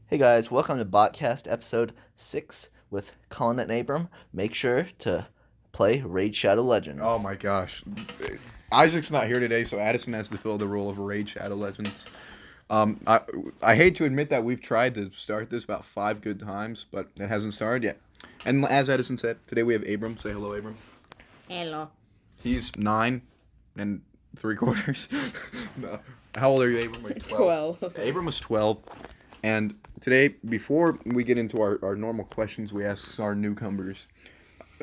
Hey guys, welcome to Botcast episode 6 with Collin and Abram. Make sure to play Raid Shadow Legends. Oh my gosh. Isaac's not here today, so Addison has to fill the role of Raid Shadow Legends. I I hate to admit that we've tried to start this about 5 good times, but it hasn't started yet. And as Addison said, today we have Abram. Say hello, Abram. Hello. He's 9 and 3/4. No. How old are you, Abram? Like 12. Abram was 12. And today, before we get into our normal questions we ask our newcomers,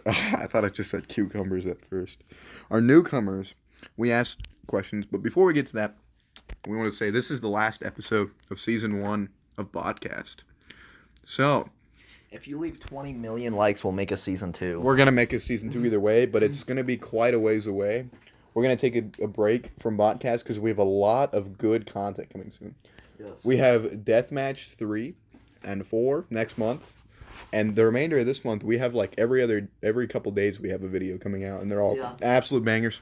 I thought I just said cucumbers at first. Our newcomers, we asked questions, but before we get to that, we want to say this is the last episode of season 1 of Podcast. So, If you leave 20 million likes, we'll make a season 2. we're going to make a season 2 either way, but it's going to be quite a ways away. We're going to take a break from Podcast because we have a lot of good content coming soon. Yes. We have Deathmatch 3 and 4 next month. And the remainder of this month, we have like every couple days we have a video coming out, and they're all absolute bangers.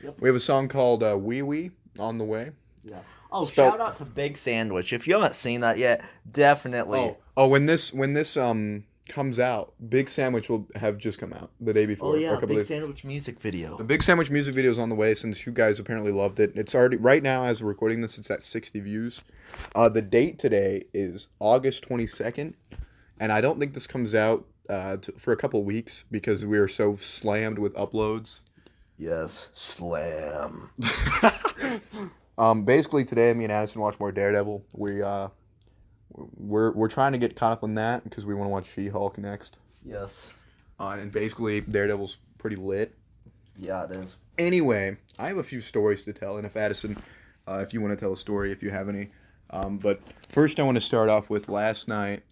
Yep. We have a song called Wee Wee on the way. Yeah. Oh, Spell- shout out to Big Sandwich. If you haven't seen that yet, definitely. When this comes out, Big Sandwich will have just come out the day before. Oh, yeah, or a couple Big days. Sandwich music video. The Big Sandwich music video is on the way since you guys apparently loved it. It's already right now as we're recording this. It's at 60 views. The date today is August 22nd, and I don't think this comes out for a couple weeks because we are so slammed with uploads. Yes, slam. Basically today, me and Addison watch more Daredevil. We're trying to get caught up on that because we want to watch She-Hulk next. Yes. And basically, Daredevil's pretty lit. Yeah, it is. Anyway, I have a few stories to tell, and if Addison, if you want to tell a story, if you have any. But first, I want to start off with last night.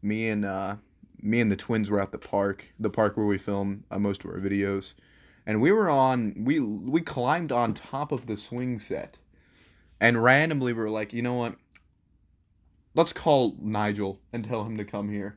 Me and the twins were at the park where we film most of our videos, and we climbed on top of the swing set, and randomly we were like, you know what? Let's call Nigel and tell him to come here.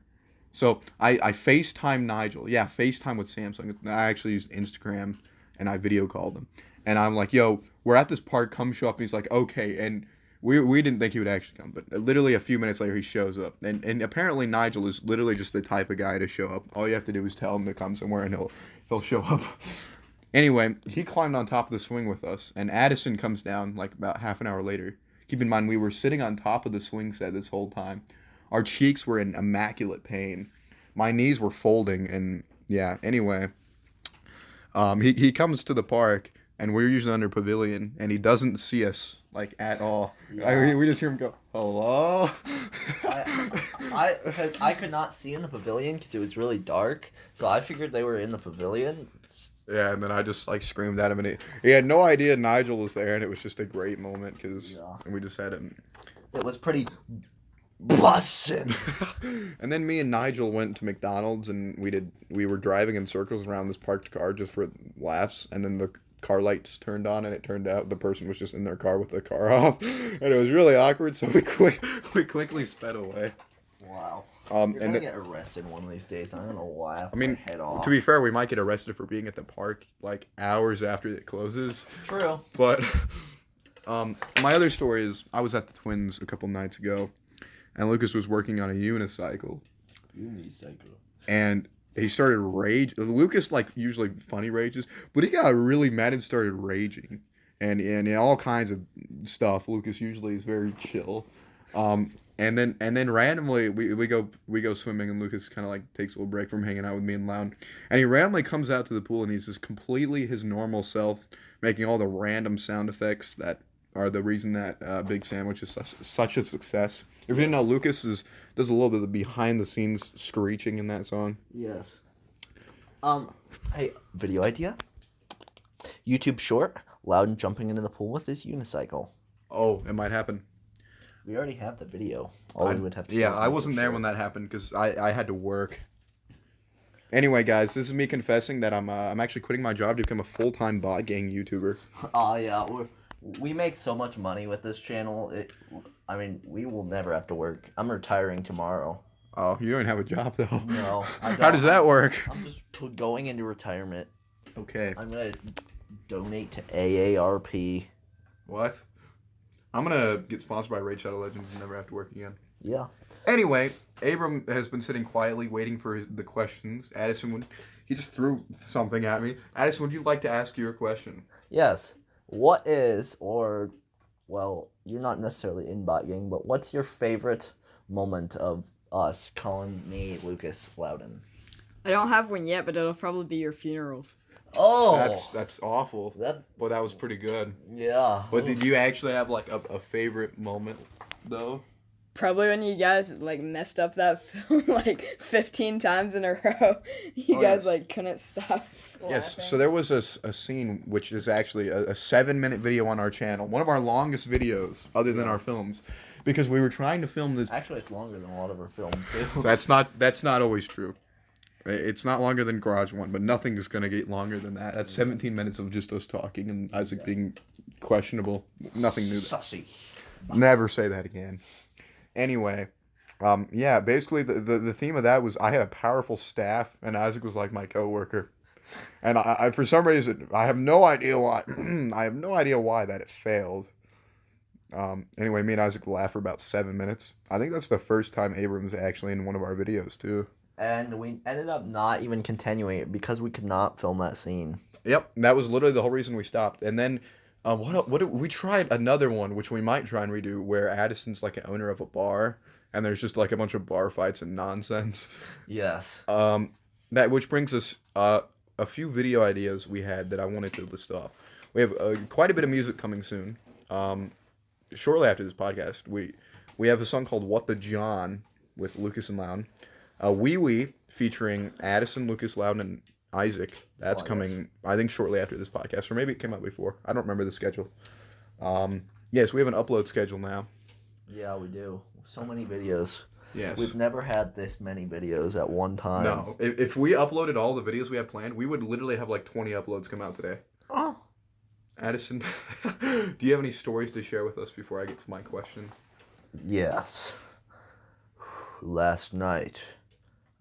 So I FaceTime Nigel. Yeah, FaceTime with Samsung. I actually used Instagram and I video called him. And I'm like, yo, we're at this park. Come show up. And he's like, okay. And we didn't think he would actually come. But literally a few minutes later, he shows up. And apparently Nigel is literally just the type of guy to show up. All you have to do is tell him to come somewhere and he'll show up. Anyway, he climbed on top of the swing with us. And Addison comes down like about half an hour later. Keep in mind, we were sitting on top of the swing set this whole time. Our cheeks were in immaculate pain. My knees were folding, and yeah, anyway. He comes to the park, and we're usually under pavilion, and he doesn't see us, like, at all. Yeah. We just hear him go, hello? I could not see in the pavilion because it was really dark, so I figured they were in the pavilion. Yeah, and then I just, like, screamed at him, and he had no idea Nigel was there, and it was just a great moment, because we just had him. It was pretty bussin'. And then me and Nigel went to McDonald's, and we were driving in circles around this parked car just for laughs, and then the car lights turned on, and it turned out the person was just in their car with the car off, and it was really awkward, so we quickly sped away. Wow. You're gonna get arrested one of these days. I'm gonna laugh my head off. To be fair, we might get arrested for being at the park like hours after it closes. True. But my other story is I was at the Twins a couple nights ago, and Lucas was working on a unicycle. And he started rage. Lucas like usually funny rages, but he got really mad and started raging, and all kinds of stuff. Lucas usually is very chill. And then randomly we go swimming, and Lucas kind of like takes a little break from hanging out with me and Loud, and he randomly comes out to the pool, and he's just completely his normal self, making all the random sound effects that are the reason that Big Sandwich is such a success. If you didn't know, Lucas does a little bit of the behind the scenes screeching in that song. Yes. Hey, video idea. YouTube short. Loudon jumping into the pool with his unicycle. Oh, it might happen. We already have the video. We would have to. Yeah, I wasn't there when that happened because I had to work. Anyway, guys, this is me confessing that I'm actually quitting my job to become a full-time bot gang YouTuber. Oh yeah, we make so much money with this channel. We will never have to work. I'm retiring tomorrow. Oh, you don't have a job though. No. I don't. How does that work? I'm just going into retirement. Okay. I'm gonna donate to AARP. What? I'm gonna get sponsored by Raid Shadow Legends and never have to work again. Yeah. Anyway, Abram has been sitting quietly waiting for the questions. Addison, he just threw something at me. Addison, would you like to ask your question? Yes. What is, or, well, you're not necessarily in bot gang, but what's your favorite moment of us, Colin, me, Lucas, Loudon? I don't have one yet, but it'll probably be your funerals. Oh! That's awful. That, Well, that was pretty good. yeah. But did you actually have like a favorite moment though? Probably when you guys like messed up that film like 15 times in a row. You Oh, guys yes. like couldn't stop. Yes, laughing. so there was a scene which is actually a 7-minute video on our channel, one of our longest videos other than our films, because we were trying to film this. Actually, it's longer than a lot of our films, too. That's not always true. It's not longer than Garage One, but nothing is gonna get longer than that. That's 17 minutes of just us talking and Isaac being questionable. Nothing new. Sussy. Never say that again. Anyway, yeah, basically the theme of that was I had a powerful staff and Isaac was like my coworker. And I for some reason I have no idea why I have no idea why that it failed. Anyway, me and Isaac laughed for about 7 minutes. I think that's the first time Abram's actually in one of our videos too. And we ended up not even continuing it because we could not film that scene. Yep, that was literally the whole reason we stopped. And then we tried another one, which we might try and redo, where Addison's like an owner of a bar, and there's just like a bunch of bar fights and nonsense. Yes. That which brings us a few video ideas we had that I wanted to list off. We have quite a bit of music coming soon. Shortly after this podcast, we have a song called "What the John" with Lucas and Loudon. Wee Wee featuring Addison, Lucas, Loudon, and Isaac. That's coming, I think, shortly after this podcast, or maybe it came out before. I don't remember the schedule. Yes, we have an upload schedule now. Yeah, we do. So many videos. Yes. We've never had this many videos at one time. No, if we uploaded all the videos we had planned, we would literally have like 20 uploads come out today. Oh. Addison, do you have any stories to share with us before I get to my question? Yes. Last night,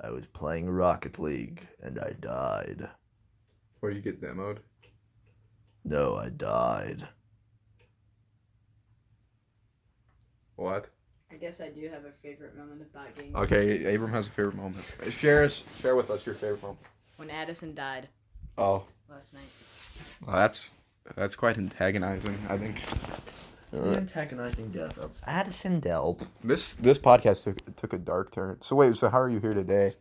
I was playing Rocket League, and I died. Or you get demoed? No, I died. What? I guess I do have a favorite moment of bot gang. Okay, Abram has a favorite moment. Share with us your favorite moment. When Addison died Oh, last night. well, that's quite antagonizing, I think. The antagonizing death of Addison Delp. This podcast took a dark turn. So wait, so how are you here today?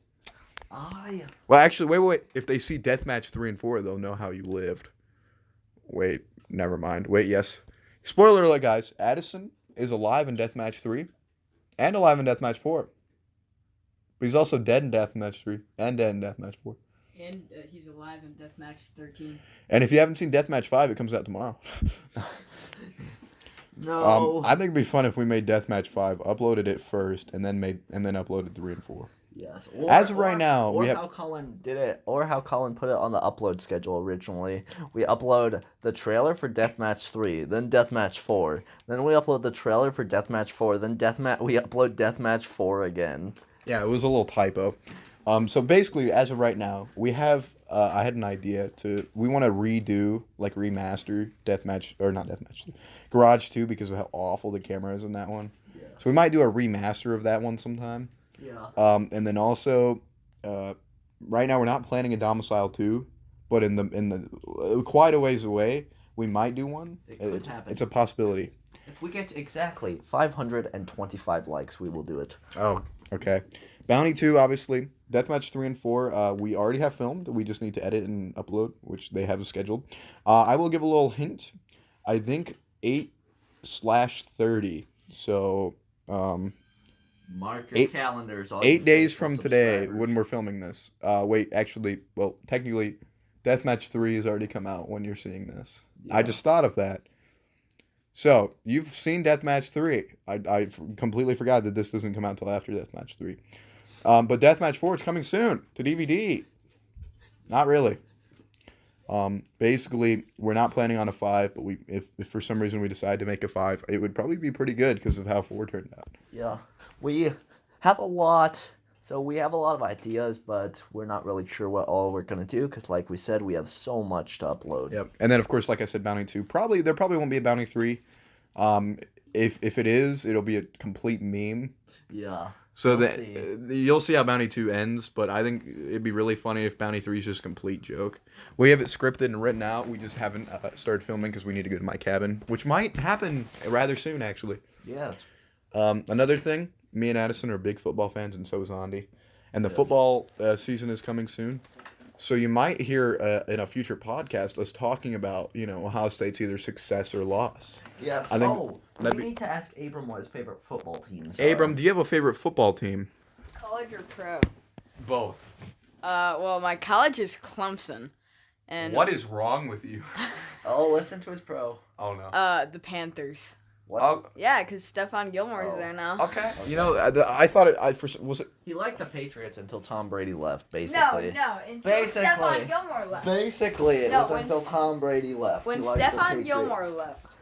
I Well, actually, wait. If they see Deathmatch 3 and 4, they'll know how you lived. Wait, never mind. Wait, yes. Spoiler alert, guys. Addison is alive in Deathmatch 3 and alive in Deathmatch 4. But he's also dead in Deathmatch 3 and dead in Deathmatch 4. And he's alive in Deathmatch 13. And if you haven't seen Deathmatch 5, it comes out tomorrow. no. I think it'd be fun if we made Deathmatch 5, uploaded it first, and then uploaded 3 and 4. Yes. As of right now, or we have- how Colin did it, or how Colin put it on the upload schedule originally. We upload the trailer for Deathmatch 3, then Deathmatch 4, then we upload the trailer for Deathmatch 4, then we upload Deathmatch 4 again. Yeah, it was a little typo. So basically, as of right now, we have. I had an idea we want to remaster Deathmatch, or not Deathmatch, Garage 2 because of how awful the camera is in that one. Yeah. So we might do a remaster of that one sometime. Yeah. And then also, right now we're not planning a Domicile 2, but in the quite a ways away, we might do one. It could happen. It's a possibility. If we get exactly 525 likes, we will do it. Oh, okay. Bounty 2, obviously. Deathmatch 3 and 4, we already have filmed. We just need to edit and upload, which they have scheduled. I will give a little hint. I think 8/30. So, Mark your 8 calendars. All 8 you days faithful from today subscribers. when we're filming this. Wait, actually, well, technically, Deathmatch 3 has already come out when you're seeing this. Yeah. I just thought of that. So, you've seen Deathmatch 3. I completely forgot that this doesn't come out until after Deathmatch 3. But Deathmatch 4 is coming soon to DVD. Not really. Basically, we're not planning on a 5, but if for some reason we decide to make a 5, it would probably be pretty good because of how 4 turned out. Yeah. We have a lot. So we have a lot of ideas, but we're not really sure what all we're going to do because, like we said, we have so much to upload. Yep. And then, of course, like I said, Bounty 2. There probably won't be a Bounty 3. if it is, it'll be a complete meme. Yeah. So We'll that see. you'll see how Bounty 2 ends, but I think it'd be really funny if Bounty 3 is just a complete joke. We have it scripted and written out. We just haven't started filming because we need to go to my cabin, which might happen rather soon, actually. Yes. Another thing, me and Addison are big football fans, and so is Andy. And the Yes. football season is coming soon. So you might hear in a future podcast us talking about, Ohio State's either success or loss. Yes. I think We that'd be- need to ask Abram what his favorite football teams are. Abram, do you have a favorite football team? College or pro? Both. Well, my college is Clemson, and What is wrong with you? Oh, listen to his pro. Oh, no. the Panthers. What? Oh, Yeah, because Stephon Gilmore's Oh. there now. okay. I thought was it? He liked the Patriots until Tom Brady left, basically. No, until Basically. Stephon Gilmore left. Basically, it No, was when until S- Tom Brady left. When He liked the Stephon Patriots. Gilmore left,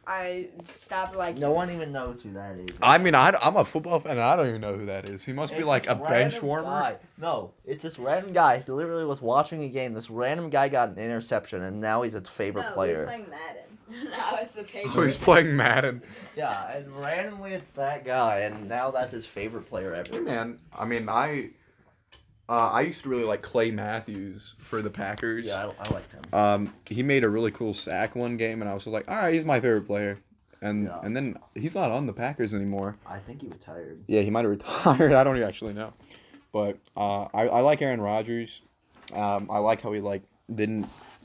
I stopped liking. No one even knows who that is. I mean, I'm a football fan, and I don't even know who that is. He must be It's like this a bench random warmer. guy. No, it's this random guy. He literally was watching a game. This random guy got an interception, and now he's its favorite No, player. we're playing Madden. Now it's the Patriots. Oh, he's playing Madden. Yeah, and randomly it's that guy, and now that's his favorite player Hey, ever. man. I mean, I used to really like Clay Matthews for the Packers. Yeah, I liked him. He made a really cool sack one game, and I was like, all right, he's my favorite player. And Yeah. and then he's not on the Packers anymore. I think he retired. Yeah, he might have retired. I don't actually know. But I like Aaron Rodgers. I like how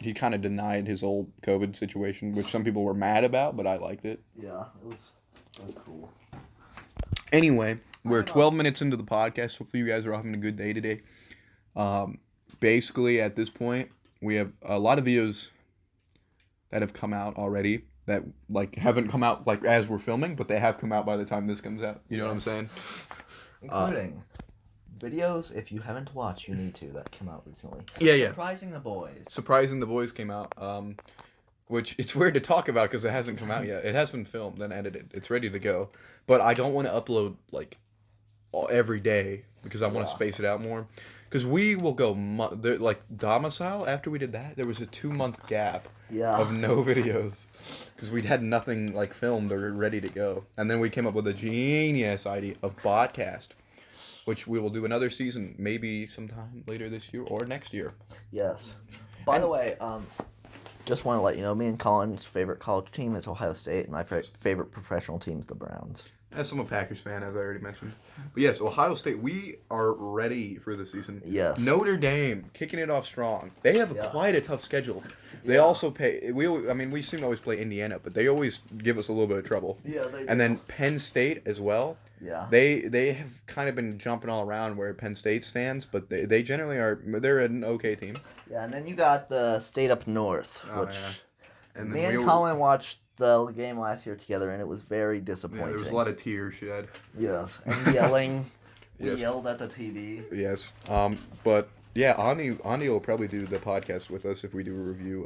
he kind of denied his old COVID situation, which some people were mad about, but I liked it. Yeah, it was cool. Anyway, we're Not at all. 12 minutes into the podcast. Hopefully you guys are having a good day today. Basically, at this point, we have a lot of videos that have come out already that haven't come out as we're filming, but they have come out by the time this comes out. You know what I'm saying? Including videos, if you haven't watched, you need to, that came out recently. Yeah. Surprising the Boys. Surprising the Boys came out, which it's weird to talk about because it hasn't come out yet. It has been filmed and edited. It's ready to go, but I don't want to upload every day because I want to Yeah. space it out more. Because we will go Domicile. After we did that, there was a 2-month gap Yeah. of no videos because we'd had nothing filmed or ready to go, and then we came up with a genius idea of podcast, which we will do another season maybe sometime later this year or next year. Yes. By the way, just want to let you know, me and Colin's favorite college team is Ohio State, and my favorite professional team is the Browns. As I'm a Packers fan, as I already mentioned. But yes, Ohio State, we are ready for the season. Yes. Notre Dame, kicking it off strong. They have Yeah. quite a tough schedule. They also we seem to always play Indiana, but they always give us a little bit of trouble. Yeah, they And then Penn State as well. Yeah. They have kind of been jumping all around where Penn State stands, but they generally they're an okay team. Yeah, and then you got the state up north, Oh, which yeah. And me and we- Colin watched the game last year together, and it was very yeah, disappointing. there was a lot of tears shed. Yes, and yelling. We Yes. yelled at the TV. Yes. But yeah, Andi will probably do the podcast with us if we do a review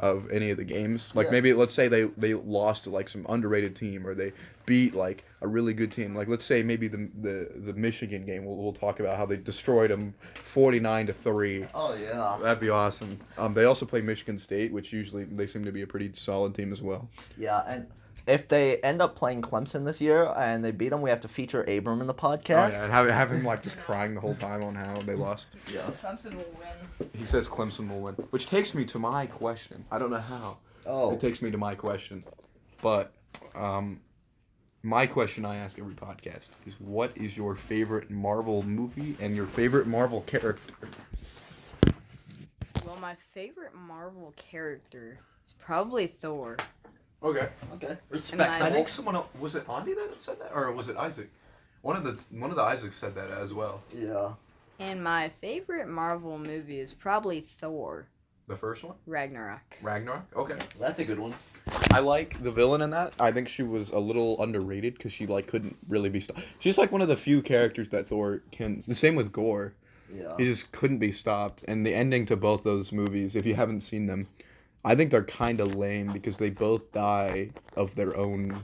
of any of the games. Like Yes. maybe let's say they lost to some underrated team or they beat a really good team. Like let's say maybe the Michigan game. We'll talk about how they destroyed them 49-3. Oh yeah. That'd be awesome. They also play Michigan State, which usually they seem to be a pretty solid team as well. Yeah, and if they end up playing Clemson this year and they beat them, we have to feature Abram in the Oh, podcast. yeah, and have him just crying the whole time on how they lost. Yes. Clemson will win. He says Clemson will win, which takes me to my question. I don't know how. Oh. It takes me to my question, but my question I ask every podcast is, what is your favorite Marvel movie and your favorite Marvel character? Well, my favorite Marvel character is probably Thor. Okay. Okay. Respect. I think someone else, was it Andy that said that, or was it Isaac? One of the Isaacs said that as well. Yeah. And my favorite Marvel movie is probably Thor The first one, Ragnarok. Ragnarok. Okay. That's a good one. I like the villain in that. I think she was a little underrated because she couldn't really be stopped. She's one of the few characters that Thor can. The same with Gore. Yeah. He just couldn't be stopped. And the ending to both those movies, if you haven't seen them, I think they're kind of lame because they both die of their own.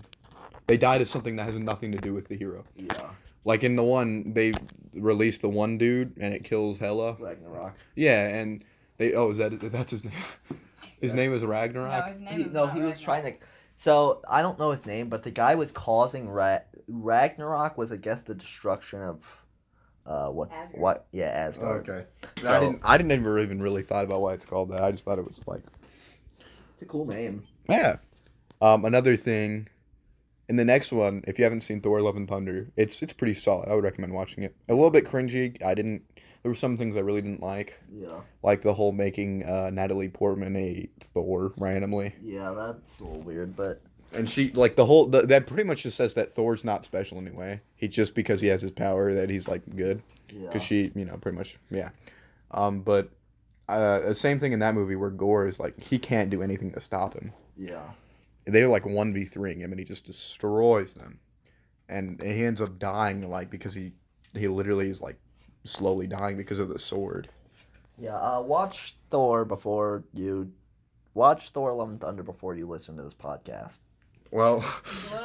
They die to something that has nothing to do with the hero. Yeah. Like in the one, they release the one dude and it kills Hela. Ragnarok. Yeah, and that's his name. His name is Ragnarok. his name is No, not he was trying Ragnarok. So I don't know his name, but the guy was causing Ragnarok was, I guess, the destruction of what Asgard. what yeah, Asgard. Okay. So I didn't ever even really thought about why it's called that. I just thought it was like, it's a cool name. yeah. Another thing, in the next one, if you haven't seen Thor: Love and Thunder, it's pretty solid. I would recommend watching it. A little bit cringy. There were some things I really didn't Yeah. like the whole making Natalie Portman a Thor randomly. Yeah, that's a little weird, but And she like that pretty much just says that Thor's not special anyway. He just because he has his power that he's like good. yeah. Because she, pretty much, yeah. But same thing in that movie where Gore is like he can't do anything to stop him. Yeah. They're like 1v3ing him and he just destroys them, and he ends up dying like because he literally is like slowly dying because of the sword. Yeah, watch Thor Love and Thunder before you listen to this podcast. Well,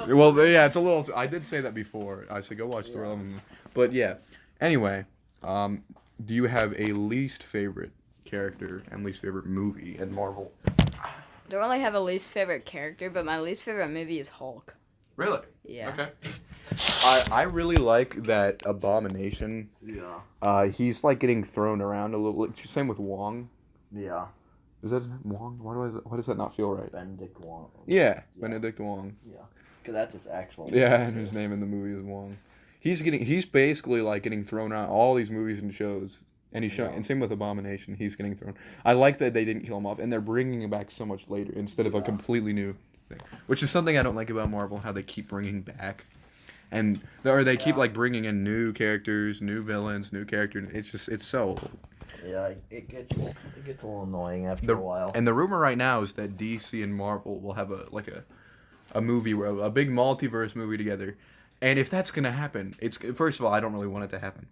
little- well, yeah, it's a little. I did say that before. I said go watch Thor: Love and Thunder. But yeah. Anyway, do you have a least favorite character and least favorite movie in Marvel? I don't really have a least favorite character, but my least favorite movie is Hulk. Really? Yeah. Okay. I really like that Abomination. Yeah. He's like getting thrown around a little. Same with Wong. Yeah. Is that his name? Wong? Why does that not feel right? Benedict Wong. Yeah, Benedict Wong. Yeah. Because that's his actual Yeah, name, and too. his name in the movie is Wong. He's basically like getting thrown around all these movies and shows. And he's showing, Yeah. and same with Abomination, he's getting thrown. I like that they didn't kill him off, and they're bringing him back so much later instead of a Yeah. completely new thing, which is something I don't like about Marvel, how they keep bringing back, or they keep Yeah. like bringing in new characters, new villains, new characters. It's so. Yeah, it gets a little annoying after a while. And the rumor right now is that DC and Marvel will have a movie, a big multiverse movie together, and if that's gonna happen, it's first of all I don't really want it to happen,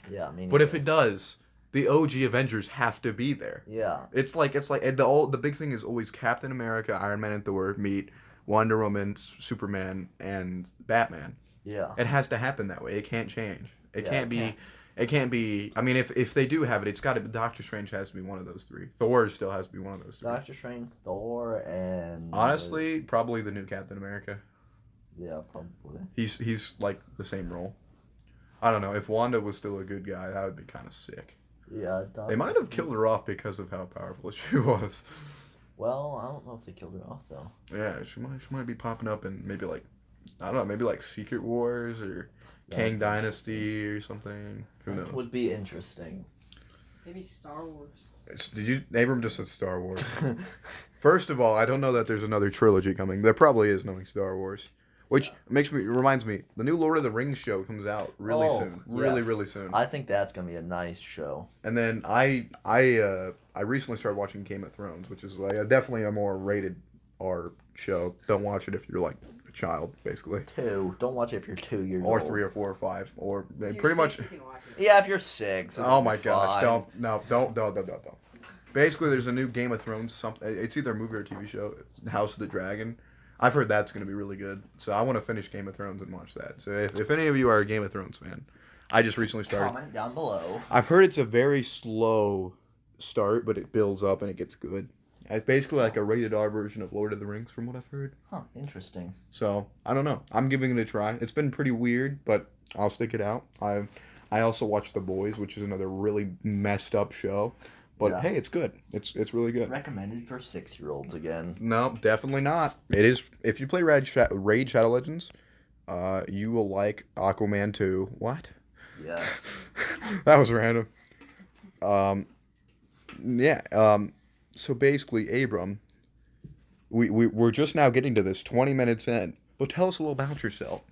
Yeah, I mean. but if it does, the OG Avengers have to be there. Yeah. It's like and the big thing is always Captain America, Iron Man, and Thor meet Wonder Woman, Superman, and Batman. Yeah. It has to happen that way. It can't change. It Yeah, can't it be. can't. It can't be. I mean, if they do have it, it's got to. Doctor Strange has to be one of those three. Thor still has to be one of those three. Doctor Strange, Thor, and Honestly, probably the new Captain America. yeah, probably. He's like the same role. I don't know. If Wanda was still a good guy, that would be kind of sick. Yeah, They might have killed her off because of how powerful she was. Well, I don't know if they killed her off though. Yeah, she might be popping up in maybe like, I don't know, maybe like Secret Wars or Kang Dynasty or something. Who knows? Would be interesting. Maybe Star Wars. Abram just said Star Wars. First of all, I don't know that there's another trilogy coming. There probably is knowing Star Wars. Which reminds me, the new Lord of the Rings show comes out really soon. Really, yes. really soon. I think that's gonna be a nice show. And then I recently started watching Game of Thrones, which is like definitely a more rated R show. Don't watch it if you're like a child, basically. Don't watch it if you're 2 years Or old. 3 or 4 or 5. Or pretty much. Yeah, if you're 6. Oh my it'll be gosh! fine. Don't. Basically, there's a new Game of Thrones. It's either a movie or a TV show. House of the Dragon. I've heard that's going to be really good. So I want to finish Game of Thrones and watch that. So if any of you are a Game of Thrones fan, I just recently started. Comment down below. I've heard it's a very slow start, but it builds up and it gets good. It's basically like a rated R version of Lord of the Rings, from what I've heard. Huh, interesting. So I don't know. I'm giving it a try. It's been pretty weird, but I'll stick it out. I also watched The Boys, which is another really messed up show. But Yeah. hey, it's good. It's really good. Recommended for 6-year-olds again. No, definitely not. It is. If you play Raid Shadow Legends, you will like Aquaman 2. What? Yes. That was random. Yeah. So basically, Abram, we're just now getting to this 20 minutes in. But tell us a little about yourself.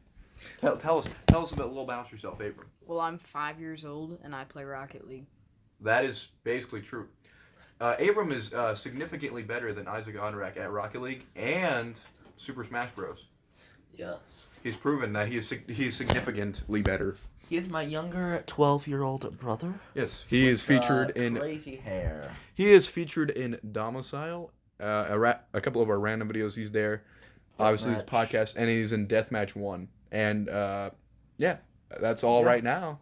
Tell us a little about yourself, Abram. Well, I'm 5 years old and I play Rocket League. That is basically true. Abram is significantly better than Isaac Onrak at Rocket League and Super Smash Bros. Yes. He's proven that he is significantly better. He is my younger 12-year-old brother. Yes, he is featured in. Crazy hair. He is featured in Domicile, a couple of our random videos. He's there. Obviously, his Deathmatch. podcast, and he's in Deathmatch 1. And yeah, that's all Yeah. right now.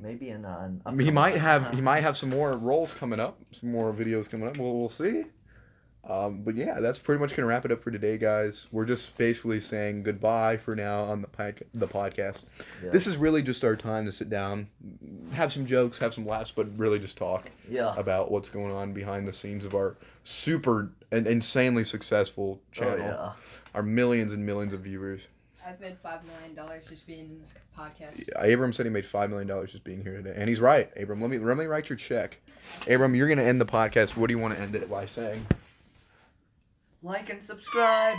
Maybe in an He might have some more roles coming up, some more videos coming up. We'll see. But yeah, that's pretty much gonna wrap it up for today, guys. We're just basically saying goodbye for now on the podcast. Yeah. This is really just our time to sit down, have some jokes, have some laughs, but really just talk Yeah. about what's going on behind the scenes of our super and insanely successful channel. Oh, yeah. Our millions and millions of viewers. I've made $5 million just being in this podcast. Abram said he made $5 million just being here today, and he's right. Abram, let me write your check. Abram, you're gonna end the podcast. What do you want to end it by saying? Like and subscribe.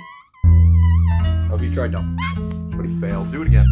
Oh, he tried to, but he failed. Do it again.